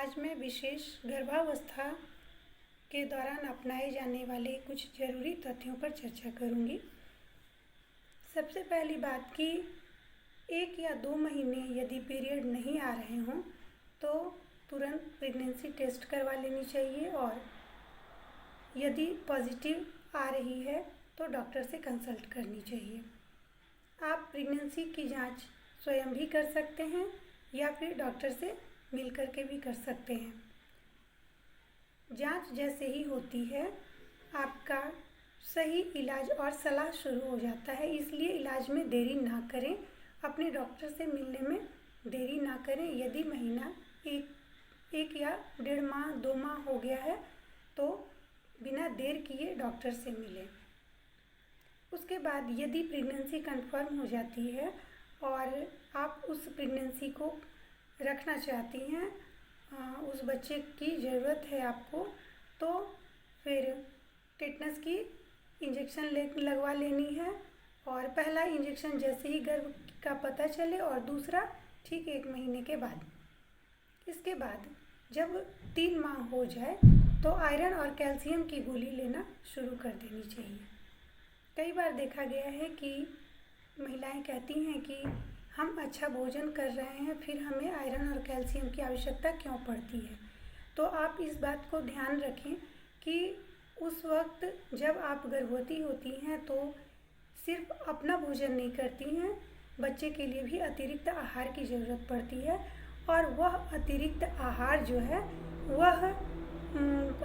आज मैं विशेष गर्भावस्था के दौरान अपनाए जाने वाले कुछ ज़रूरी तथ्यों पर चर्चा करूंगी। सबसे पहली बात कि 1 या 2 महीने यदि पीरियड नहीं आ रहे हों तो तुरंत प्रेगनेंसी टेस्ट करवा लेनी चाहिए, और यदि पॉजिटिव आ रही है तो डॉक्टर से कंसल्ट करनी चाहिए। आप प्रेगनेंसी की जांच स्वयं भी कर सकते हैं या फिर डॉक्टर से मिल कर के भी कर सकते हैं। जांच जैसे ही होती है आपका सही इलाज और सलाह शुरू हो जाता है, इसलिए इलाज में देरी ना करें, अपने डॉक्टर से मिलने में देरी ना करें। यदि महीना एक या 1.5 माह 2 माह हो गया है तो बिना देर किए डॉक्टर से मिलें। उसके बाद यदि प्रेगनेंसी कंफर्म हो जाती है और आप उस प्रेगनेंसी को रखना चाहती हैं, उस बच्चे की ज़रूरत है आपको, तो फिर टेटनस की इंजेक्शन लगवा लेनी है। और पहला इंजेक्शन जैसे ही गर्भ का पता चले और दूसरा ठीक 1 महीने के बाद। इसके बाद जब 3 माह हो जाए तो आयरन और कैल्शियम की गोली लेना शुरू कर देनी चाहिए। कई बार देखा गया है कि महिलाएं कहती हैं कि हम अच्छा भोजन कर रहे हैं फिर हमें आयरन और कैल्शियम की आवश्यकता क्यों पड़ती है। तो आप इस बात को ध्यान रखें कि उस वक्त जब आप गर्भवती होती हैं तो सिर्फ अपना भोजन नहीं करती हैं, बच्चे के लिए भी अतिरिक्त आहार की ज़रूरत पड़ती है, और वह अतिरिक्त आहार जो है वह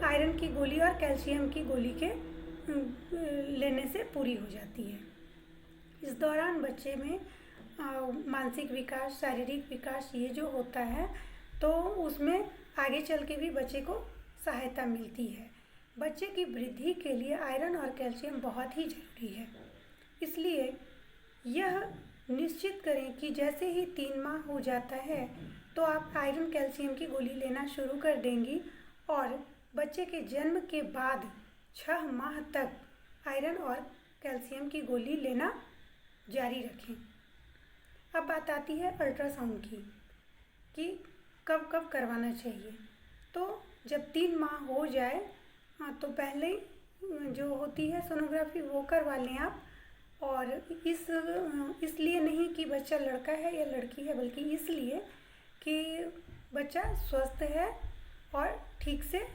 आयरन की गोली और कैल्शियम की गोली के लेने से पूरी हो जाती है। इस दौरान बच्चे में मानसिक विकास, शारीरिक विकास ये जो होता है तो उसमें आगे चल के भी बच्चे को सहायता मिलती है। बच्चे की वृद्धि के लिए आयरन और कैल्शियम बहुत ही ज़रूरी है, इसलिए यह निश्चित करें कि जैसे ही 3 माह हो जाता है तो आप आयरन कैल्शियम की गोली लेना शुरू कर देंगी, और बच्चे के जन्म के बाद 6 माह तक आयरन और कैल्शियम की गोली लेना जारी रखें। अब बात आती है अल्ट्रासाउंड की कि कब कब करवाना चाहिए। तो जब 3 माह हो जाए तो पहले जो होती है सोनोग्राफी वो करवा लें आप, और इसलिए नहीं कि बच्चा लड़का है या लड़की है, बल्कि इसलिए कि बच्चा स्वस्थ है और ठीक से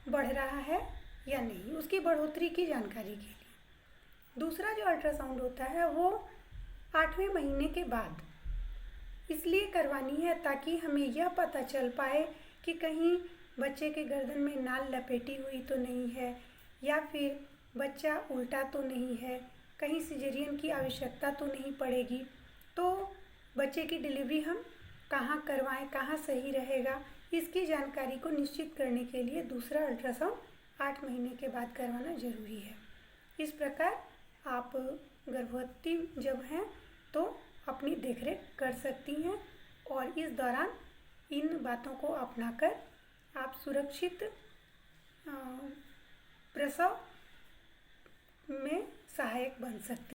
बढ़ रहा है या नहीं, उसकी बढ़ोतरी की जानकारी के लिए। दूसरा जो अल्ट्रासाउंड होता है वो 8वें महीने के बाद इसलिए करवानी है ताकि हमें यह पता चल पाए कि कहीं बच्चे के गर्दन में नाल लपेटी हुई तो नहीं है, या फिर बच्चा उल्टा तो नहीं है, कहीं सिजेरियन की आवश्यकता तो नहीं पड़ेगी। तो बच्चे की डिलीवरी हम कहाँ करवाएं, कहाँ सही रहेगा, इसकी जानकारी को निश्चित करने के लिए दूसरा अल्ट्रासाउंड 8 महीने के बाद करवाना ज़रूरी है। इस प्रकार आप गर्भवती जब हैं तो अपनी देखरेख कर सकती हैं, और इस दौरान इन बातों को अपनाकर आप सुरक्षित प्रसव में सहायक बन सकती हैं।